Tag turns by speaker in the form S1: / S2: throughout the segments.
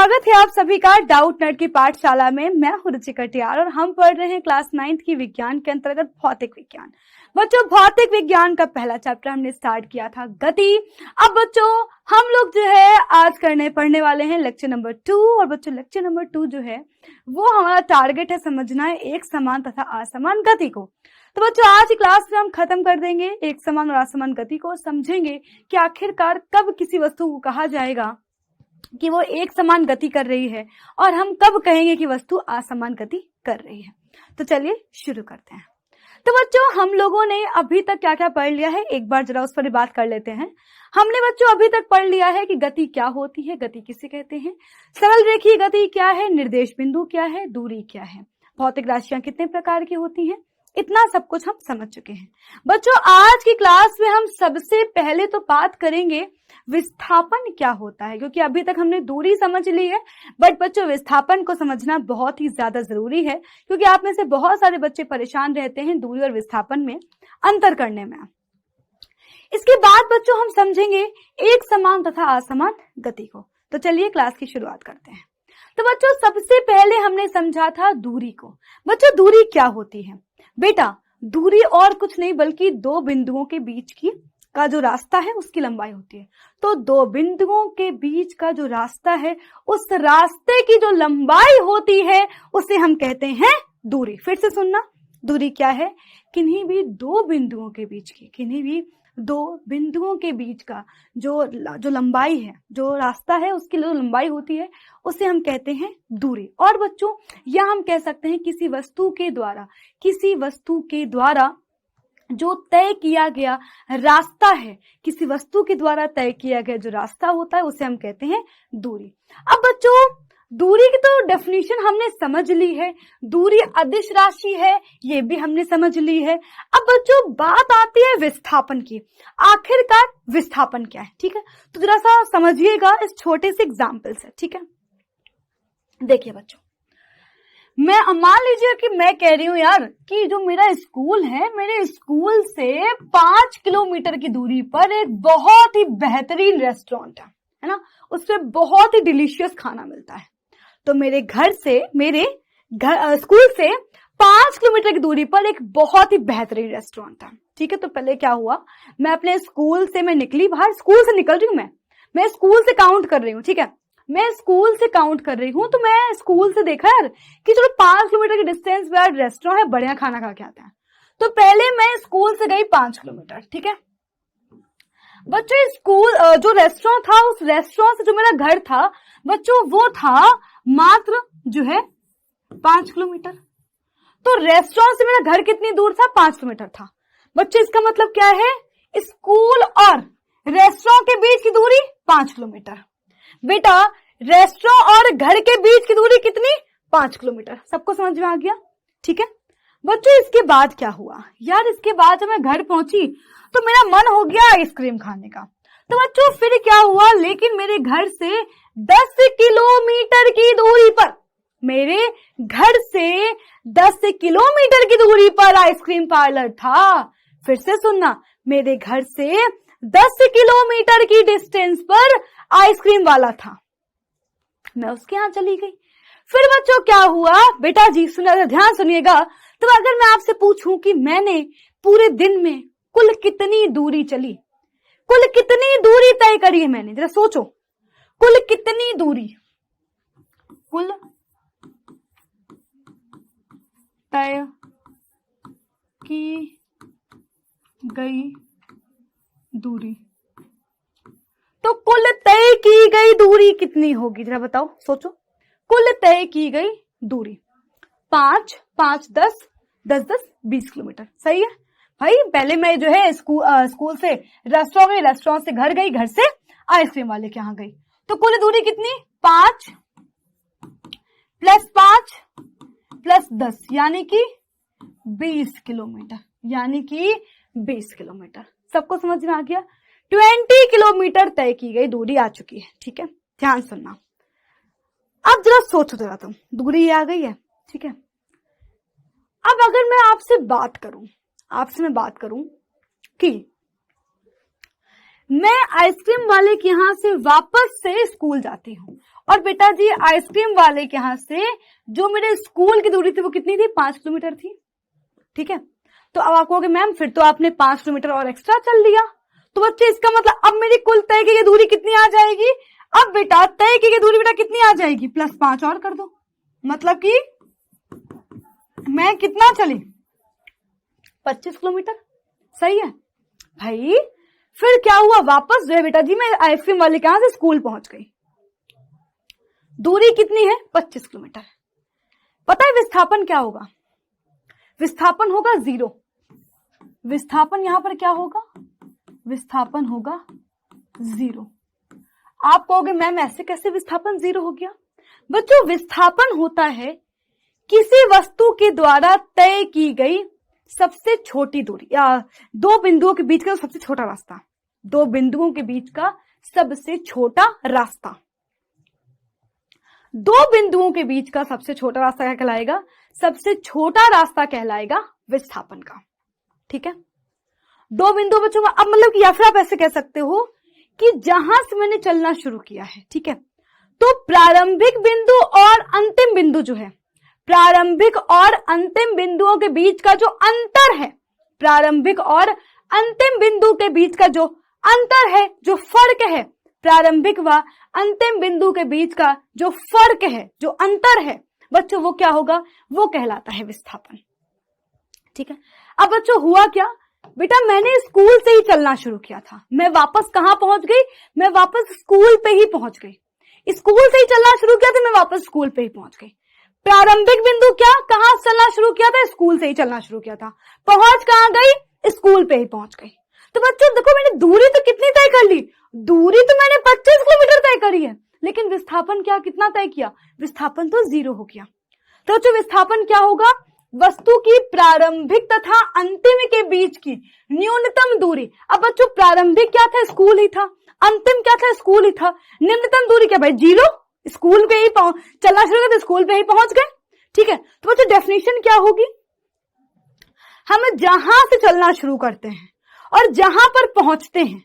S1: स्वागत है आप सभी का डाउट नेट की पाठशाला में। मैं हूं रुचि कटियार और हम पढ़ रहे हैं क्लास 9th की विज्ञान के अंतर्गत भौतिक विज्ञान। बच्चों, भौतिक विज्ञान का पहला चैप्टर हमने स्टार्ट किया था गति। अब बच्चों हम लोग जो है आज पढ़ने वाले हैं लेक्चर नंबर 2। और बच्चों लेक्चर नंबर 2 जो है वो हमारा टारगेट है समझना है एक समान तथा असमान गति को। तो बच्चों आज की क्लास में हम खत्म कर देंगे एक समान और असमान गति को, समझेंगे कि आखिरकार कब किसी वस्तु को कहा जाएगा कि वो एक समान गति कर रही है और हम कब कहेंगे कि वस्तु असमान गति कर रही है। तो चलिए शुरू करते हैं। तो बच्चों हम लोगों ने अभी तक क्या क्या पढ़ लिया है, एक बार जरा उस पर बात कर लेते हैं। हमने बच्चों अभी तक पढ़ लिया है कि गति क्या होती है, गति किसे कहते हैं, सरल रेखीय गति क्या है, निर्देश बिंदु क्या है, दूरी क्या है, भौतिक राशियां कितने प्रकार की होती हैं, इतना सब कुछ हम समझ चुके हैं। बच्चों आज की क्लास में हम सबसे पहले तो बात करेंगे विस्थापन क्या होता है, क्योंकि अभी तक हमने दूरी समझ ली है बट बच्चों विस्थापन को समझना बहुत ही ज्यादा जरूरी है, क्योंकि आप में से बहुत सारे बच्चे परेशान रहते हैं दूरी और विस्थापन में अंतर करने में। इसके बाद बच्चों हम समझेंगे एक समान तथा असमान गति को। तो चलिए क्लास की शुरुआत करते हैं। तो बच्चों सबसे पहले हमने समझा था दूरी को। बच्चों दूरी क्या होती है? बेटा दूरी और कुछ नहीं बल्कि दो बिंदुओं के बीच की का जो रास्ता है उसकी लंबाई होती है। तो दो बिंदुओं के बीच का जो रास्ता है उस रास्ते की जो लंबाई होती है उसे हम कहते हैं दूरी। फिर से सुनना, दूरी क्या है? किन्हीं भी दो बिंदुओं के बीच की, किन्हीं भी दो बिंदुओं के बीच का जो लंबाई है, जो रास्ता है उसकी जो लंबाई होती है उसे हम कहते हैं दूरी। और बच्चों या हम कह सकते हैं किसी वस्तु के द्वारा जो तय किया गया रास्ता है, किसी वस्तु के द्वारा तय किया गया जो रास्ता होता है उसे हम कहते हैं दूरी। अब बच्चों दूरी की तो डेफिनेशन हमने समझ ली है, दूरी अदिश राशि है ये भी हमने समझ ली है। अब बच्चों बात आती है विस्थापन की। आखिरकार विस्थापन क्या है? ठीक है, तो जरा सा समझिएगा इस छोटे से एग्जाम्पल से। ठीक है, देखिए बच्चों, मैं मान लीजिए कि मैं कह रही हूं यार कि जो मेरा स्कूल है, मेरे स्कूल से 5 किलोमीटर की दूरी पर एक बहुत ही बेहतरीन रेस्टोरेंट है ना, उससे बहुत ही डिलीशियस खाना मिलता है। तो मेरे स्कूल से 5 किलोमीटर की दूरी पर एक बहुत ही बेहतरीन रेस्टोरेंट था। ठीक है, तो पहले क्या हुआ, मैं अपने स्कूल से निकली बाहर, स्कूल से निकल रही हूं, मैं स्कूल से काउंट कर रही हूँ। ठीक है, मैं स्कूल से काउंट कर रही हूँ, तो मैं स्कूल से देखा यार कि चलो 5 किलोमीटर के डिस्टेंस पे यार रेस्टोरेंट है, बढ़िया खाना खा के आते हैं। तो पहले मैं स्कूल से गई 5 किलोमीटर। ठीक है बच्चों, स्कूल जो रेस्टोरेंट था उस रेस्टोरेंट से जो मेरा घर था बच्चों वो था मात्र जो है 5 किलोमीटर। तो रेस्टोरेंट से मेरा घर कितनी दूर था? 5 किलोमीटर था। बच्चों इसका मतलब क्या है? स्कूल और रेस्टोरेंट के बीच की दूरी 5 किलोमीटर। बेटा रेस्टोरेंट और घर के बीच की दूरी कितनी? 5 किलोमीटर। सबको समझ में आ गया? ठीक है बच्चों, इसके बाद क्या हुआ यार, इसके बाद जब मैं घर पहुंची तो मेरा मन हो गया आइसक्रीम खाने का। तो बच्चों फिर क्या हुआ, लेकिन मेरे घर से 10 किलोमीटर की दूरी पर, मेरे घर से 10 किलोमीटर की दूरी पर आइसक्रीम पार्लर था। फिर से सुनना, मेरे घर से 10 किलोमीटर की डिस्टेंस पर आइसक्रीम वाला था, मैं उसके यहां चली गई। फिर बच्चों क्या हुआ, बेटा जी सुनिए, ध्यान सुनिएगा। तो अगर मैं आपसे पूछूं कि मैंने पूरे दिन में कुल कितनी दूरी चली, कुल कितनी दूरी तय करी है मैंने, जरा सोचो, कुल कितनी दूरी, कुल तय की गई दूरी, तो कुल तय की गई दूरी कितनी होगी जरा बताओ, सोचो। कुल तय की गई दूरी 5, 5, 10, 10, 10, 20 किलोमीटर। सही है भाई। पहले मैं जो है स्कूल से रेस्टोरेंट गई, रेस्टोरेंट से घर गई, घर से आइसक्रीम वाले के यहाँ गई। तो कुल दूरी कितनी? 5 + 5 + 10 यानी कि 20 किलोमीटर, यानी कि 20 किलोमीटर। सबको समझ में आ गया? 20 किलोमीटर तय की गई दूरी आ चुकी है। ठीक है, ध्यान सुनना। अब जरा सोचो जरा तुम, दूरी आ गई है। ठीक है, अब अगर मैं आपसे बात करूं कि मैं आइसक्रीम वाले के यहाँ से वापस से स्कूल जाती हूँ। और बेटा जी आइसक्रीम वाले के यहाँ से जो मेरे स्कूल की दूरी थी वो कितनी थी? 5 किलोमीटर थी। ठीक है, तो अब आप कहोगे मैम फिर तो आपने 5 किलोमीटर और एक्स्ट्रा चल लिया। तो बच्चे इसका मतलब अब मेरी कुल तय की दूरी कितनी आ जाएगी? अब बेटा तय की दूरी बेटा कितनी आ जाएगी? +5 और कर दो, मतलब कि मैं कितना चली? 25 किलोमीटर। सही है भाई। फिर क्या हुआ? वापस जो है बेटा जी मैं आइसक्रीम वाले के यहाँ से स्कूल पहुंच गई। दूरी कितनी है? 25 किलोमीटर। पता है विस्थापन क्या होगा? विस्थापन होगा 0। विस्थापन यहां पर क्या होगा? विस्थापन होगा 0। आप कहोगे मैम ऐसे कैसे विस्थापन 0 हो गया? बच्चों विस्थापन होता है किसी वस्तु के द्वारा तय की गई सबसे छोटी दूरी, या दो बिंदुओं के बीच का सबसे छोटा रास्ता। दो बिंदुओं के बीच का सबसे छोटा रास्ता। दो बिंदुओं के बीच का सबसे छोटा रास्ता क्या कहलाएगा? सबसे छोटा रास्ता कहलाएगा विस्थापन का। ठीक है, दो बिंदु बच्चों का। अब मतलब कि या फिर आप ऐसे कह सकते हो कि जहां से मैंने चलना शुरू किया है, ठीक है, तो प्रारंभिक बिंदु और अंतिम बिंदु जो है, प्रारंभिक और अंतिम बिंदुओं के बीच का जो अंतर है, प्रारंभिक और अंतिम बिंदु के बीच का जो अंतर है, जो फर्क है, प्रारंभिक व अंतिम बिंदु के बीच का जो फर्क है, जो अंतर है बच्चों, वो क्या होगा? वो कहलाता है विस्थापन। ठीक है, अब बच्चों हुआ क्या? बेटा मैंने स्कूल से ही चलना शुरू किया था, मैं वापस कहां पहुंच गई? मैं वापस स्कूल पे ही पहुंच गई। स्कूल से ही चलना शुरू किया था, मैं वापस स्कूल पे ही पहुंच गई। प्रारंभिक बिंदु क्या? कहां चलना शुरू किया था? स्कूल से ही चलना शुरू किया था। पहुंच कहां गई? स्कूल पे ही पहुंच गई। तो बच्चों देखो मैंने दूरी तो कितनी तय कर ली? दूरी तो मैंने 25 किलोमीटर तय करी है, लेकिन विस्थापन क्या कितना तय किया? विस्थापन तो 0 हो गया। तो बच्चों विस्थापन क्या होगा? वस्तु की प्रारंभिक तथा अंतिम के बीच की न्यूनतम दूरी। अब बच्चों प्रारंभिक क्या था? स्कूल ही था। अंतिम क्या था? स्कूल ही था। निम्नतम दूरी क्या भाई? 0। स्कूल पे ही चलना शुरू किया तो स्कूल पे ही पहुंच गए। ठीक है, तो बच्चों डेफिनेशन क्या होगी? हम जहां से चलना शुरू करते हैं और जहां पर पहुंचते हैं,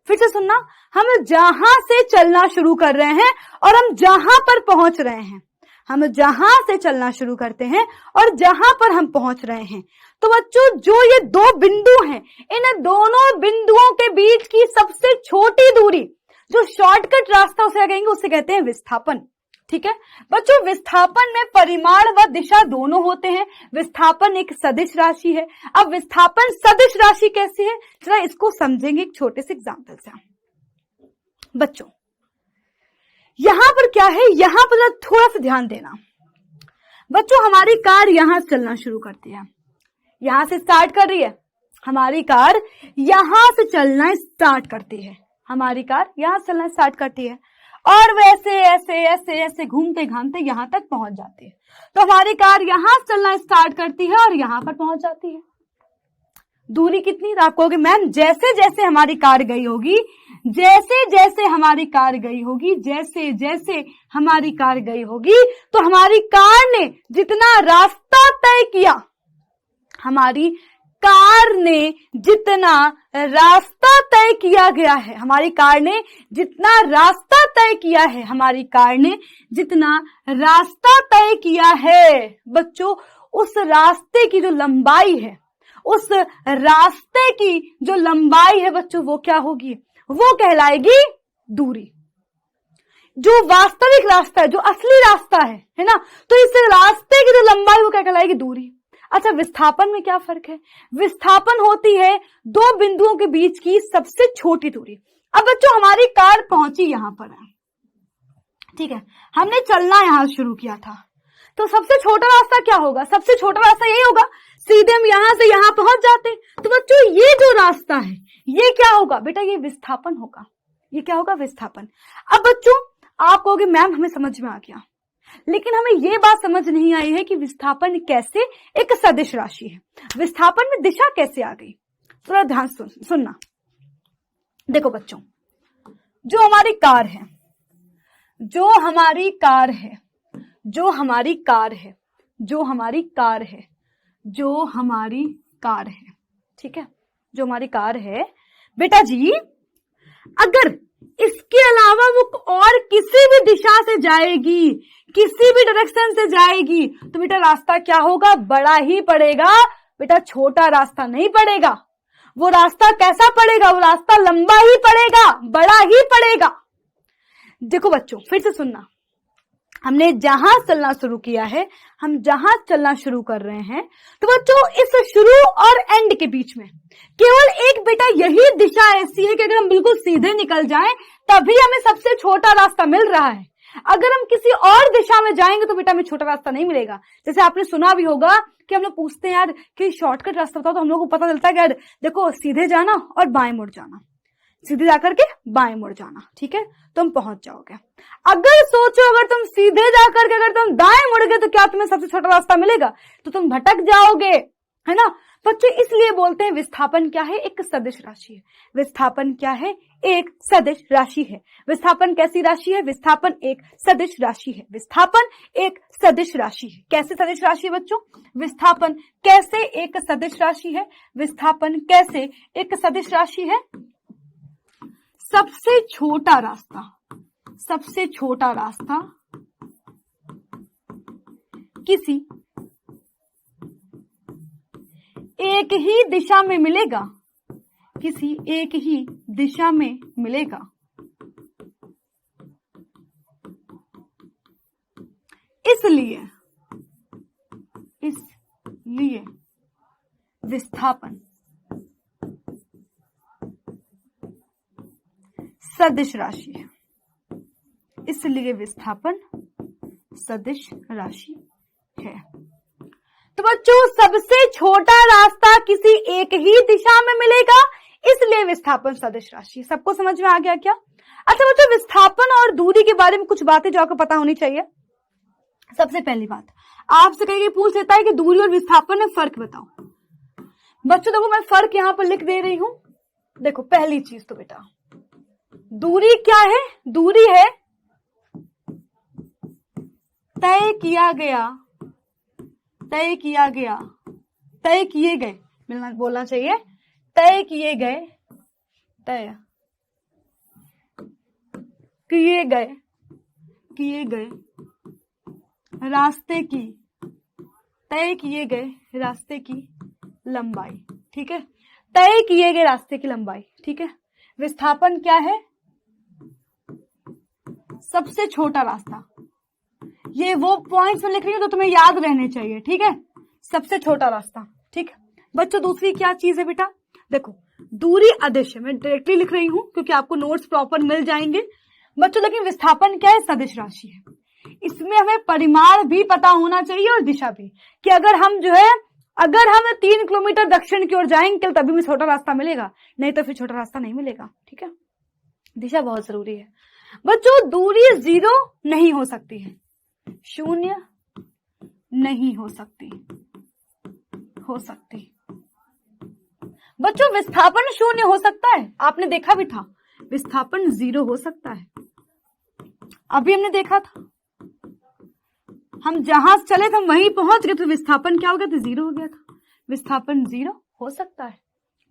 S1: फिर से सुनना, हम जहां से चलना शुरू कर रहे हैं और हम जहां पर पहुंच रहे हैं, हम जहां से चलना शुरू करते हैं और जहां पर हम पहुंच रहे हैं, तो बच्चों जो ये दो बिंदु हैं, इन दोनों बिंदुओं के बीच की सबसे छोटी दूरी, जो शॉर्टकट रास्ता उसे कहेंगे, उसे कहते हैं विस्थापन। ठीक है बच्चों, विस्थापन में परिमाण व दिशा दोनों होते हैं। विस्थापन एक सदिश राशि है। अब विस्थापन सदिश राशि कैसी है, जरा इसको समझेंगे एक छोटे से एग्जांपल से। बच्चों यहां पर क्या है, यहां पर थोड़ा सा ध्यान देना। बच्चों हमारी कार यहां से चलना शुरू करती है, यहां से स्टार्ट कर रही है। हमारी कार यहां से चलना स्टार्ट करती है, हमारी कार यहां से चलना स्टार्ट करती है और वैसे ऐसे ऐसे ऐसे घूमते घामते यहां तक पहुंच जाती है। तो हमारी कार यहां से चलना स्टार्ट करती है और यहां पर पहुंच जाती है। दूरी कितनी? तो आप कहोगे मैम जैसे जैसे हमारी कार गई होगी, जैसे जैसे हमारी कार गई होगी, जैसे जैसे हमारी कार गई होगी, तो हमारी कार ने जितना रास्ता तय किया, हमारी कार ने जितना रास्ता तय किया गया है, हमारी कार ने जितना रास्ता तय किया है, हमारी कार ने जितना रास्ता तय किया है बच्चों, उस रास्ते की जो लंबाई है, उस रास्ते की जो लंबाई है बच्चों, वो क्या होगी? वो कहलाएगी दूरी। जो वास्तविक रास्ता है, जो असली रास्ता है ना, तो इस रास्ते की जो लंबाई वो क्या कहलाएगी? दूरी। अच्छा विस्थापन में क्या फर्क है? विस्थापन होती है दो बिंदुओं के बीच की सबसे छोटी दूरी। अब बच्चों हमारी कार पहुंची यहां पर है, ठीक है, हमने चलना यहां शुरू किया था, तो सबसे छोटा रास्ता क्या होगा? सबसे छोटा रास्ता यही होगा, सीधे हम यहां से यहां पहुंच जाते। तो बच्चों ये जो रास्ता है ये क्या होगा? बेटा ये विस्थापन होगा। ये क्या होगा? विस्थापन। अब बच्चों आप कहोगे मैम हमें समझ में आ गया, लेकिन हमें यह बात समझ नहीं आई है कि विस्थापन कैसे एक सदिश राशि है, विस्थापन में दिशा कैसे आ गई। थोड़ा ध्यान सुनना। देखो बच्चों, जो हमारी कार है, जो हमारी कार है, जो हमारी कार है, जो हमारी कार है, जो हमारी कार है, ठीक है, जो हमारी कार है बेटा जी, अगर इसके अलावा वो और किसी भी दिशा से जाएगी, किसी भी डायरेक्शन से जाएगी, तो बेटा रास्ता क्या होगा? बड़ा ही पड़ेगा बेटा, छोटा रास्ता नहीं पड़ेगा। वो रास्ता कैसा पड़ेगा? वो रास्ता लंबा ही पड़ेगा, बड़ा ही पड़ेगा। देखो बच्चों, फिर से सुनना, हमने जहां चलना शुरू किया है, हम जहां चलना शुरू कर रहे हैं, तो बच्चों इस शुरू और एंड के बीच में केवल एक बेटा यही दिशा ऐसी है कि अगर हम बिल्कुल सीधे निकल जाएं तभी हमें सबसे छोटा रास्ता मिल रहा है। अगर हम किसी और दिशा में जाएंगे तो बेटा हमें छोटा रास्ता नहीं मिलेगा। जैसे आपने सुना भी होगा कि हम लोग पूछते हैं यार कि शॉर्टकट रास्ता बताओ, तो हम लोग को पता चलता है कि यार देखो सीधे जाना और बाएं मुड़ जाना, सीधे जाकर के बाएं मुड़ जाना, ठीक है, तुम पहुंच जाओगे। अगर सोचो अगर तुम सीधे जाकर के अगर तुम दाएं मुड़ गए तो क्या तुम्हें सबसे छोटा रास्ता मिलेगा? तो तुम भटक जाओगे, है ना बच्चे। इसलिए बोलते हैं विस्थापन क्या है? एक सदिश राशि है। विस्थापन क्या है? एक सदिश राशि है। विस्थापन कैसी राशि है? विस्थापन एक सदिश राशि है। विस्थापन एक सदिश राशि है। कैसे सदिश राशि है बच्चों? विस्थापन कैसे एक सदिश राशि है? विस्थापन कैसे एक सदिश राशि है? सबसे छोटा रास्ता, सबसे छोटा रास्ता किसी एक ही दिशा में मिलेगा, किसी एक ही दिशा में मिलेगा। इसलिए विस्थापन सदिश राशि है। इसलिए विस्थापन सदिश राशि है। तो बच्चों सबसे छोटा रास्ता किसी एक ही दिशा में मिलेगा, इसलिए विस्थापन सदिश राशि। सबको समझ में आ गया क्या? अच्छा बच्चों, विस्थापन और दूरी के बारे में कुछ बातें जो आपको पता होनी चाहिए। सबसे पहली बात, आपसे कहीं पूछ लेता है कि दूरी और विस्थापन में फर्क बताओ। बच्चों देखो, मैं फर्क यहां पर लिख दे रही हूं। देखो पहली चीज तो बेटा, दूरी क्या है? दूरी है तय किया गया, तय किया गया, तय किए गए, मिलना बोलना चाहिए, तय किए गए, तय किए गए, किए गए रास्ते की, तय किए गए रास्ते की लंबाई, ठीक है, तय किए गए रास्ते की लंबाई, ठीक है। विस्थापन क्या है? सबसे छोटा रास्ता। ये वो पॉइंट्स में लिख रही हूं तो तुम्हें याद रहने चाहिए, ठीक है, सबसे छोटा रास्ता, ठीक है। बच्चों दूसरी क्या चीज है बेटा? देखो दूरी अदिश है, मैं डायरेक्टली लिख रही हूं क्योंकि आपको नोट्स प्रॉपर मिल जाएंगे बच्चों। लेकिन विस्थापन क्या है? सदिश राशि है। इसमें हमें परिमाण भी पता होना चाहिए और दिशा भी, कि अगर हम जो है अगर हम 3 किलोमीटर दक्षिण की ओर जाएंगे तभी में छोटा रास्ता मिलेगा, नहीं तो फिर छोटा रास्ता नहीं मिलेगा, ठीक है। दिशा बहुत जरूरी है बच्चों। दूरी 0 नहीं हो सकती है, 0 नहीं हो सकती, हो सकती। बच्चों विस्थापन 0 हो सकता है, आपने देखा भी था। विस्थापन 0 हो सकता है, अभी हमने देखा था। हम जहां चले थे हम वहीं पहुंच गए तो विस्थापन क्या हो गया था? 0 हो गया था। विस्थापन 0 हो सकता है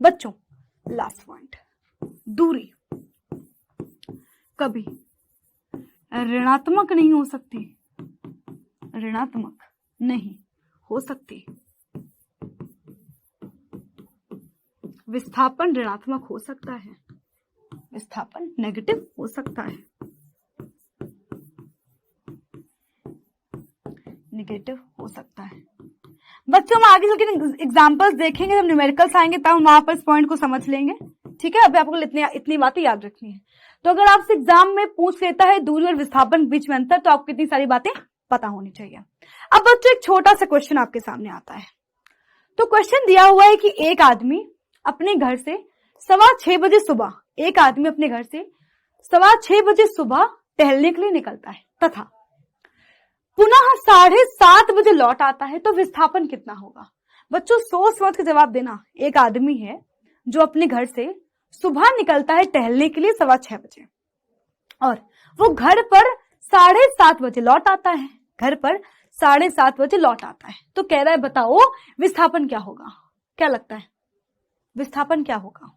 S1: बच्चों। लास्ट पॉइंट, दूरी कभी ऋणात्मक नहीं हो सकती, ऋणात्मक नहीं हो सकती। विस्थापन ऋणात्मक हो सकता है, विस्थापन नेगेटिव हो सकता है, नेगेटिव हो सकता है। बच्चों हम आगे चलकर एग्जांपल्स देखेंगे, जब न्यूमेरिकल्स आएंगे तब हम वहां पर इस पॉइंट को समझ लेंगे, ठीक है। अभी आपको इतनी बातें याद रखनी है। तो अगर आपसे एग्जाम में पूछ लेता है दूरी और विस्थापन बीच में अंतर, तो आपको इतनी सारी बातें पता होनी चाहिए। अब बच्चों एक छोटा सा क्वेश्चन आपके सामने आता है। तो क्वेश्चन दिया हुआ है कि एक आदमी अपने घर से 6:15 बजे सुबह, एक आदमी अपने घर से 6:15 बजे सुबह टहलने के लिए निकलता है तथा पुनः 7:30 बजे लौट आता है, तो विस्थापन कितना होगा? बच्चों सोच समझ के जवाब देना। एक आदमी है जो अपने घर से सुबह निकलता है टहलने के लिए 6:15 बजे और वो घर पर 7:30 बजे लौट आता है, घर पर 7:30 बजे लौट आता है। तो कह रहा है बताओ विस्थापन क्या होगा? क्या लगता है विस्थापन क्या होगा?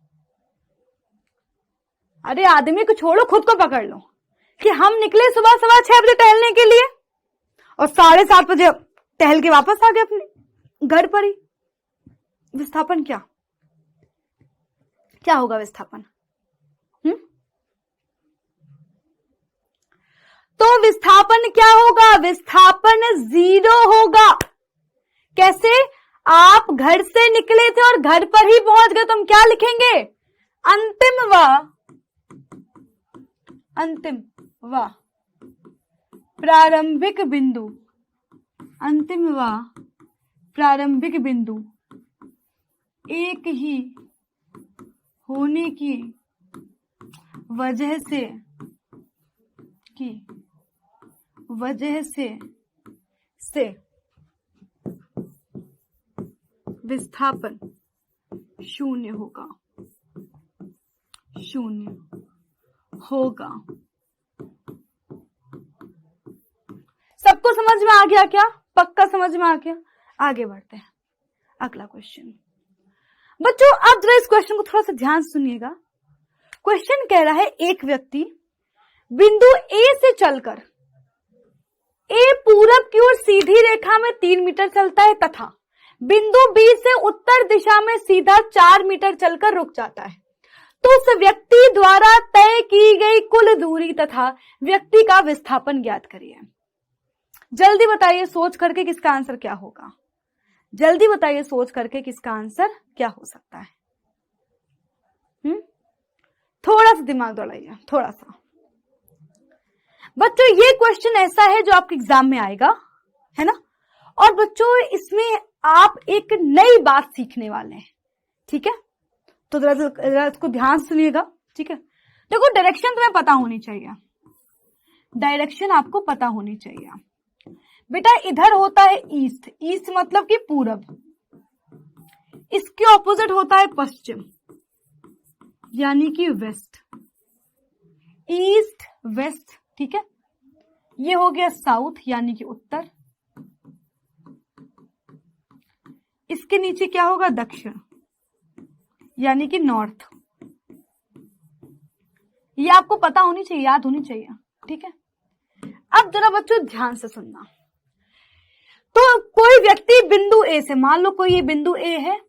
S1: अरे आदमी को छोड़ो, खुद को पकड़ लो कि हम निकले सुबह 6:15 टहलने के लिए और 7:30 बजे टहल के वापस आ गए अपने घर पर ही। विस्थापन क्या होगा विस्थापन? तो विस्थापन क्या होगा? विस्थापन 0 होगा। कैसे? आप घर से निकले थे और घर पर ही पहुंच गए तो हम क्या लिखेंगे? अंतिम व प्रारंभिक बिंदु। अंतिम व प्रारंभिक बिंदु एक ही होने की वजह से विस्थापन 0 होगा। सबको समझ में आ गया क्या? पक्का समझ में आ गया? आगे बढ़ते हैं, अगला क्वेश्चन। बच्चों अब जरा इस क्वेश्चन को थोड़ा सा ध्यान सुनिएगा। क्वेश्चन कह रहा है एक व्यक्ति बिंदु ए से चलकर ए पूरब की ओर सीधी रेखा में 3 मीटर चलता है तथा बिंदु बी से उत्तर दिशा में सीधा 4 मीटर चलकर रुक जाता है, तो उस व्यक्ति द्वारा तय की गई कुल दूरी तथा व्यक्ति का विस्थापन ज्ञात करिए। जल्दी बताइए सोच करके किसका आंसर क्या होगा? जल्दी बताइए सोच करके किसका आंसर क्या हो सकता है? थोड़ा सा दिमाग दौड़ाइए, थोड़ा सा। बच्चों ये क्वेश्चन ऐसा है जो आपके एग्जाम में आएगा, है ना? और बच्चों इसमें आप एक नई बात सीखने वाले हैं, ठीक है? तो जरा इसको ध्यान सुनिएगा, ठीक है? देखो डायरेक्शन तुम्हें पता होनी चाहिए, डायरेक्शन आपको पता होनी चाहिए। बेटा इधर होता है ईस्ट, ईस्ट मतलब कि पूरब, इसके ऑपोजिट होता है पश्चिम यानी कि वेस्ट, ईस्ट वेस्ट, ठीक है? ये हो गया साउथ यानी कि उत्तर, इसके नीचे क्या होगा? दक्षिण यानी कि नॉर्थ। ये आपको पता होनी चाहिए, याद होनी चाहिए, ठीक है? अब जरा बच्चों ध्यान से सुनना। तो कोई व्यक्ति बिंदु ए से, मान लो कोई ये बिंदु ए है,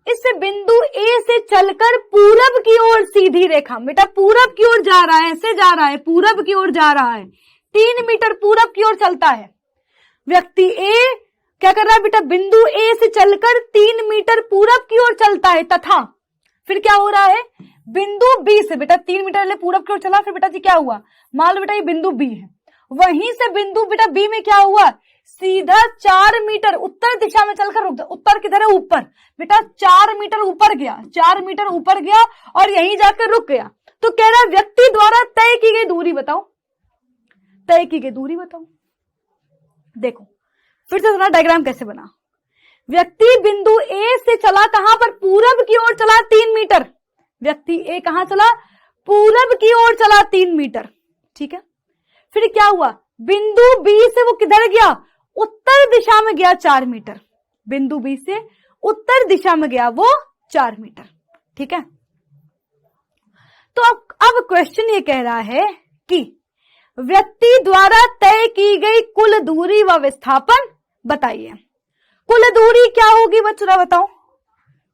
S1: इस बिंदु ए से चलकर पूरब की ओर सीधी रेखा, बेटा पूरब की ओर जा रहा है, ऐसे जा रहा है, पूरब की ओर जा रहा है, 3 मीटर पूरब की ओर चलता है। व्यक्ति ए क्या कर रहा है बेटा? बिंदु ए से चलकर 3 मीटर पूरब की ओर चलता है तथा फिर क्या हो रहा है? बिंदु बी से, बेटा 3 मीटर पूरब की ओर चला, फिर बेटा जी क्या हुआ? मान लो बेटा ये बिंदु बी है, वहीं से बिंदु बेटा बी में क्या हुआ? सीधा 4 मीटर उत्तर दिशा में चलकर रुक गया। उत्तर किधर है? ऊपर। बेटा 4 मीटर ऊपर गया, 4 मीटर ऊपर गया और यहीं जाकर रुक गया। तो कह रहा है व्यक्ति द्वारा तय की गई दूरी बताओ, तय की गई दूरी बताओ। देखो फिर से सुना डायग्राम कैसे बना। व्यक्ति बिंदु ए से चला कहां पर? पूरब की ओर चला 3 मीटर। व्यक्ति ए कहां चला? पूरब की ओर चला 3 मीटर, ठीक है? फिर क्या हुआ? बिंदु बी से वो किधर गया? उत्तर दिशा में गया 4 मीटर। बिंदु बी से उत्तर दिशा में गया वो 4 मीटर, ठीक है? तो अब क्वेश्चन ये कह रहा है कि व्यक्ति द्वारा तय की गई कुल दूरी व विस्थापन बताइए। कुल दूरी क्या होगी बच्चों बताओ?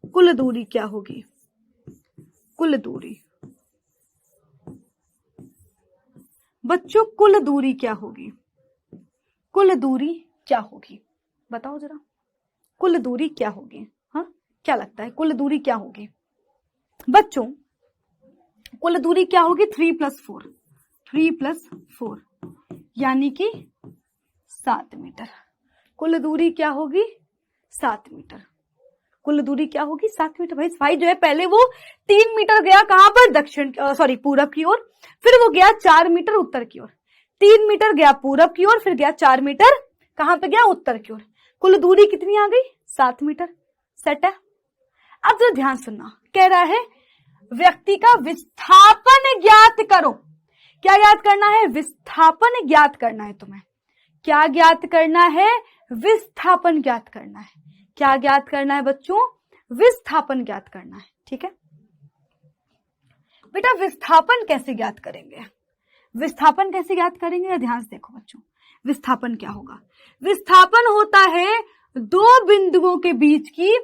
S1: कुल दूरी क्या होगी? कुल दूरी बच्चों कुल दूरी क्या होगी? कुल दूरी क्या होगी बताओ जरा, कुल दूरी क्या होगी? हाँ क्या लगता है कुल दूरी क्या होगी बच्चों? कुल दूरी क्या होगी? 3 + 4 यानी कि 7 मीटर। कुल दूरी क्या होगी? 7 मीटर। कुल दूरी क्या होगी? 7 मीटर। भाई जो है पहले वो 3 मीटर गया कहां पर? दक्षिण पूरब की ओर, फिर वो गया 4 मीटर उत्तर की ओर। 3 मीटर गया पूरब की ओर, फिर गया 4 मीटर कहां पे गया? उत्तर की ओर। कुल दूरी कितनी आ गई? 7 मीटर। सेट है? अब जो ध्यान सुनना, कह रहा है व्यक्ति का विस्थापन ज्ञात करो। क्या ज्ञात करना है? विस्थापन ज्ञात करना है तुम्हें। क्या ज्ञात करना है? विस्थापन ज्ञात करना है। क्या ज्ञात करना है बच्चों? विस्थापन ज्ञात करना है, ठीक है? बेटा विस्थापन कैसे ज्ञात करेंगे? विस्थापन कैसे ज्ञात करेंगे? ध्यान से देखो बच्चों, विस्थापन क्या होगा? विस्थापन होता है दो बिंदुओं के बीच की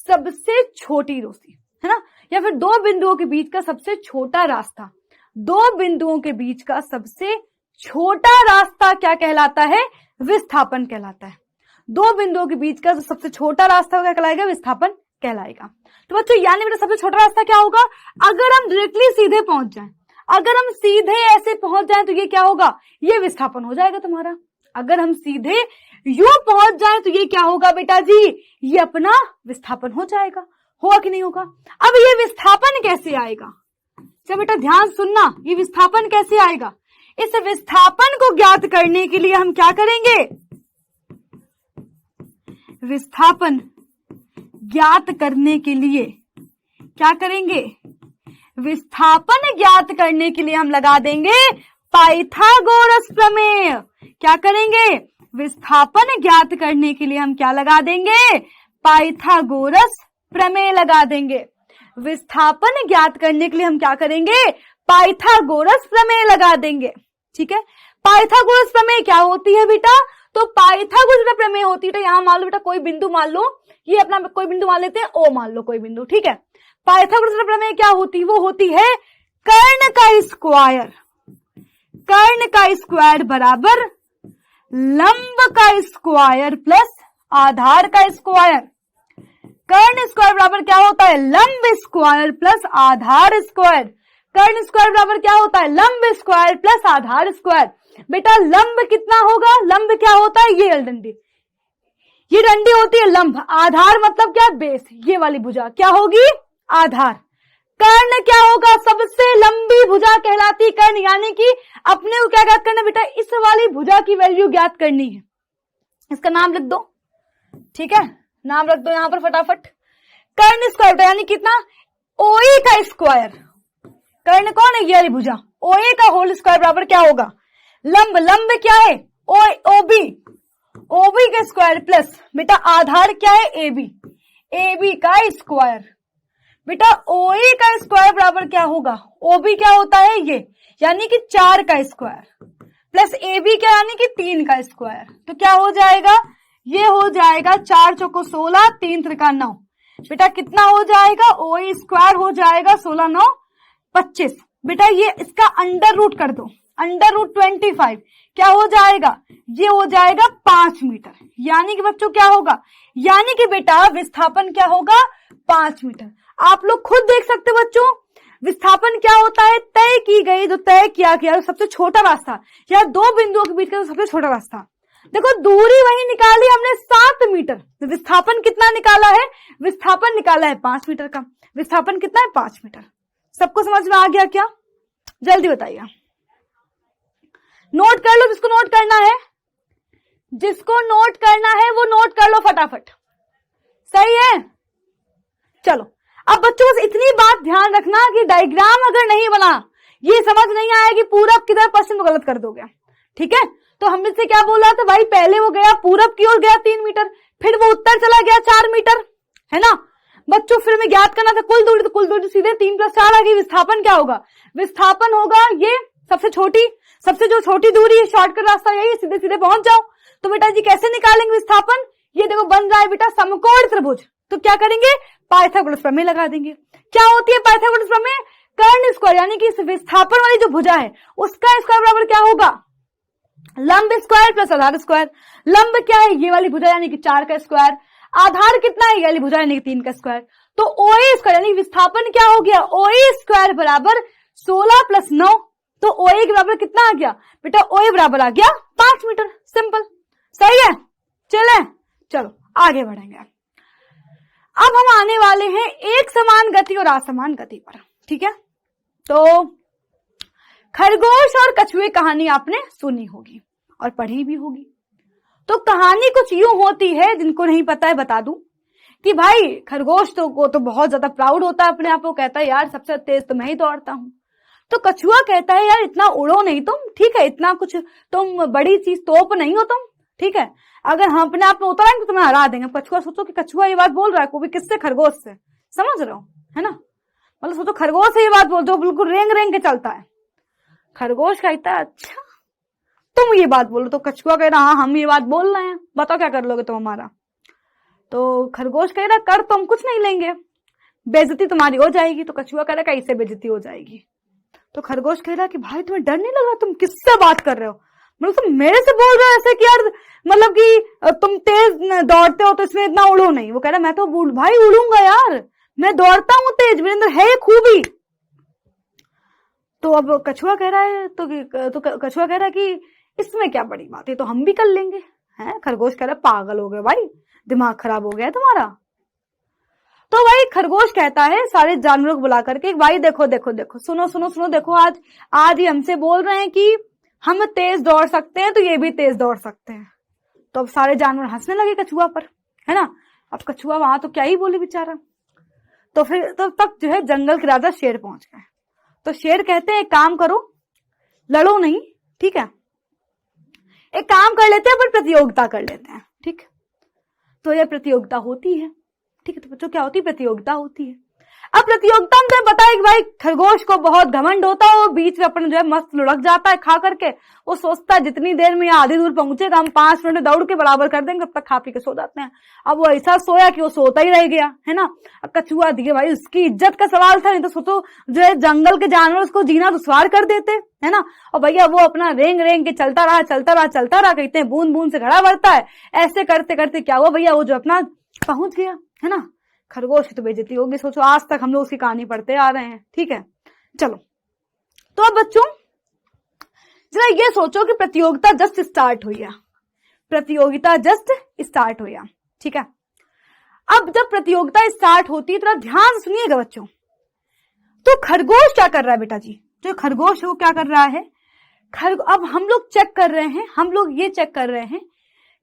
S1: सबसे छोटी दूरी, है ना, या फिर दो बिंदुओं के बीच का सबसे छोटा रास्ता। दो बिंदुओं के बीच का सबसे छोटा रास्ता क्या कहलाता है? विस्थापन कहलाता है। दो बिंदुओं के बीच का सबसे छोटा रास्ता क्या कहलाएगा? विस्थापन कहलाएगा। तो बच्चों यानी बेटा सबसे छोटा रास्ता क्या होगा? अगर हम डायरेक्टली सीधे पहुंच जाएं, अगर हम सीधे ऐसे पहुंच जाएं तो ये क्या होगा? ये विस्थापन हो जाएगा तुम्हारा। अगर हम सीधे यूं पहुंच जाएं तो ये क्या होगा बेटा जी? ये अपना विस्थापन हो जाएगा। होगा कि नहीं होगा? अब ये विस्थापन कैसे आएगा? चलो बेटा ध्यान सुनना, ये विस्थापन कैसे आएगा? इस विस्थापन को ज्ञात करने के लिए हम क्या करेंगे? विस्थापन ज्ञात करने के लिए क्या करेंगे? विस्थापन ज्ञात करने के लिए हम लगा देंगे पाइथागोरस प्रमेय। क्या करेंगे? विस्थापन ज्ञात करने के लिए हम क्या लगा देंगे? पाइथागोरस प्रमेय लगा देंगे। विस्थापन ज्ञात करने के लिए हम क्या करेंगे? पाइथागोरस प्रमेय लगा देंगे। ठीक है, पाइथागोरस प्रमेय क्या होती है बेटा? तो पाइथागोरस प्रमेय होती है, यहां मान लो बेटा कोई बिंदु मान लो, ये अपना कोई बिंदु मान लेते हैं, ओ मान लो कोई बिंदु। ठीक है, पाइथागोरस प्रमेय क्या होती है? वो होती है कर्ण का स्क्वायर। कर्ण का स्क्वायर बराबर लंब का स्क्वायर प्लस आधार का स्क्वायर। कर्ण स्क्वायर बराबर क्या होता है? लंब स्क्वायर प्लस आधार स्क्वायर। कर्ण स्क्वायर बराबर क्या होता है? लंब स्क्वायर प्लस आधार स्क्वायर। बेटा लंब कितना होगा? लंब क्या होता है? ये डंडी, ये डंडी होती है लंब। आधार मतलब क्या? बेस। ये वाली भुजा क्या होगी? आधार। कर्ण क्या होगा? सबसे लंबी भुजा कहलाती कर्ण, यानी कि अपने को क्या ज्ञात करना बेटा? इस वाली भुजा की वैल्यू ज्ञात करनी है। इसका नाम लिख दो। ठीक है, नाम रख दो यहां पर फटाफट। कर्ण स्क्वायर यानी कितना? ओए का स्क्वायर। कर्ण कौन है? ये वाली भुजा। ओए का होल स्क्वायर बराबर क्या होगा? लंब। लंब क्या है? ओबी। ओबी का स्क्वायर प्लस बेटा आधार क्या है? एबी। एबी का स्क्वायर। बेटा ओए का स्क्वायर बराबर क्या होगा? ओबी क्या होता है? ये, यानी कि 4 का स्क्वायर प्लस एबी क्या, यानी कि 3 का स्क्वायर। तो क्या हो जाएगा? ये हो जाएगा 4 चौको 16, 3 त्रिका 9। बेटा कितना हो जाएगा? ओए स्क्वायर हो जाएगा 16 9 25। बेटा ये इसका अंडर रूट कर दो, अंडर रूट 25 क्या हो जाएगा? ये हो जाएगा 5 मीटर। यानी कि बच्चों क्या होगा? यानी कि बेटा विस्थापन क्या होगा? 5 मीटर। आप लोग खुद देख सकते हो बच्चों, विस्थापन क्या होता है? तय की गई, जो तय किया गया सबसे छोटा रास्ता, या दो बिंदुओं के बीच का सबसे छोटा रास्ता। देखो दूरी वही निकाली हमने 7 मीटर, तो विस्थापन कितना निकाला है? विस्थापन निकाला है 5 मीटर का। विस्थापन कितना है? 5 मीटर। सबको समझ में आ गया क्या? जल्दी बताइए, नोट कर लो जिसको नोट करना है। जिसको नोट करना है वो नोट कर लो फटाफट। सही है, चलो अब बच्चों बस इतनी बात ध्यान रखना कि डायग्राम अगर नहीं बना, ये समझ नहीं आया कि पूरब की तरफ पश्चिम को गलत कर दोगे। ठीक है, तो हमने से क्या बोला था भाई? पहले वो गया पूरब की ओर, गया 3 मीटर, फिर वो उत्तर चला गया 4 मीटर, है ना बच्चों? फिर हमें ज्ञात करना था कुल दूरी, तो कुल दूरी सीधे 3 + 4 आ गई। विस्थापन क्या होगा? विस्थापन होगा ये सबसे जो छोटी दूरी है, शॉर्टकट रास्ता यही, सीधे सीधे पहुंच जाओ। तो बेटा जी कैसे निकालेंगे विस्थापन? ये देखो बन रहा है बेटा समकोण त्रिभुज। तो क्या करेंगे? पाइथागोरस प्रमेय लगा देंगे। क्या होती है पाइथागोरस प्रमेय? कर्ण स्क्वायर, यानी कि विस्थापन वाली जो भुजा है उसका स्क्वायर बराबर क्या होगा? लंब स्क्वायर प्लस आधार स्क्वायर। लंब क्या है? ये वाली भुजा यानी कि 4 का स्क्वायर। आधार कितना है? ये वाली भुजा यानी कि 3 का स्क्वायर। तो ओए स्क्वायर यानी विस्थापन क्या हो गया? ओए स्क्वायर बराबर 16 + 9। तो ओए के बराबर कितना आ गया बेटा? ओए बराबर आ गया 5 मीटर। सिंपल, सही है। चलो आगे बढ़ेंगे। अब हम आने वाले हैं एक समान गति और असमान गति पर। ठीक है, तो खरगोश और कछुए कहानी आपने सुनी होगी और पढ़ी भी होगी। तो कहानी कुछ यूं होती है, जिनको नहीं पता है बता दूं, कि भाई खरगोश तो बहुत ज्यादा प्राउड होता है अपने आप को, कहता है यार सबसे तेज तो मैं ही दौड़ता हूं। तो कछुआ कहता है यार इतना उड़ो नहीं तुम, ठीक है, इतना कुछ तुम बड़ी चीज तोप नहीं हो तुम, ठीक है, अगर हम अपने आप में उतरेंगे तो तुम्हें हरा देंगे। कछुआ सोचो कि कछुआ ये बात बोल रहा है, को भी किससे? खरगोश से। समझ रहे हो, है ना? मतलब सोचो खरगोश से ये बात बोलते हो, बिल्कुल रेंग रेंग के चलता है। खरगोश कहता है अच्छा तुम ये बात बोलो। तो कछुआ कह रहा हाँ हम ये बात बोल रहे हैं, बताओ क्या कर लोगे तुम हमारा। तो खरगोश कह रहा कर तो हम कुछ नहीं लेंगे, बेइज्जती तुम्हारी हो जाएगी। तो कछुआ कह रहा कैसे बेइज्जती हो जाएगी। तो खरगोश कह रहा कि भाई तुम्हें डर नहीं लग रहा, तुम किससे बात कर रहे हो, मतलब तुम मेरे से बोल रहे हो ऐसे कि यार मतलब कि तुम तेज दौड़ते हो तो इसमें इतना उड़ो नहीं। वो कह रहा मैं तो भाई उड़ूंगा यार, मैं दौड़ता हूँ तेज, मेरे अंदर है ये खूबी। तो अब कछुआ कह रहा है तो कछुआ कह रहा है कि इसमें क्या बड़ी बात है, तो हम भी कर लेंगे हैं। खरगोश कह रहा पागल हो गए भाई, दिमाग खराब हो गया तुम्हारा। तो भाई खरगोश कहता है सारे जानवरों को बुला करके भाई देखो देखो देखो सुनो सुनो सुनो, देखो आज ये हमसे बोल रहे हैं कि हम तेज दौड़ सकते हैं तो ये भी तेज दौड़ सकते हैं। तो अब सारे जानवर हंसने लगे कछुआ पर, है ना। अब कछुआ वहां तो क्या ही बोले बेचारा। तो फिर तब जो है जंगल के राजा शेर पहुंच गए। तो शेर कहते हैं एक काम करो, लड़ो नहीं, ठीक है, एक काम कर लेते हैं पर प्रतियोगिता कर लेते हैं, ठीक। तो यह प्रतियोगिता होती है, ठीक है। तो बच्चों क्या होती है, प्रतियोगिता होती है। अब प्रतियोगिता में बताया कि भाई खरगोश को बहुत घमंड होता है, वो बीच में अपन जो है मस्त लुढ़क जाता है खा करके। वो सोचता है जितनी देर में आधी दूर पहुंचेगा हम 5 मिनट में दौड़ के बराबर कर देंगे, तब तक खा पी के सो जाते हैं। अब वो ऐसा सोया कि वो सोता ही रह गया, है ना। अब कछुआ दिखे भाई उसकी इज्जत का सवाल था, नहीं तो सोचो जो है जंगल के जानवर उसको जीना दुश्वार कर देते, है ना। और भैया वो अपना रेंग रेंग के चलता रहा चलता रहा चलता रहा, कहते हैं बूंद बूंद से घड़ा भरता है। ऐसे करते करते क्या हुआ भैया, वो जो अपना पहुंच गया, है ना। खरगोश की तो बेइज्जती होगी, सोचो आज तक हम लोग उसकी कहानी पढ़ते आ रहे हैं, ठीक है। चलो तो अब बच्चों जरा ये सोचो कि प्रतियोगिता जस्ट स्टार्ट हुई है, प्रतियोगिता जस्ट स्टार्ट हुई है, ठीक है। अब जब प्रतियोगिता स्टार्ट होती है, थोड़ा ध्यान से सुनिएगा बच्चों। तो खरगोश क्या कर रहा है बेटा जी, जो खरगोश है वो क्या कर रहा है, अब हम लोग चेक कर रहे हैं, हम लोग ये चेक कर रहे हैं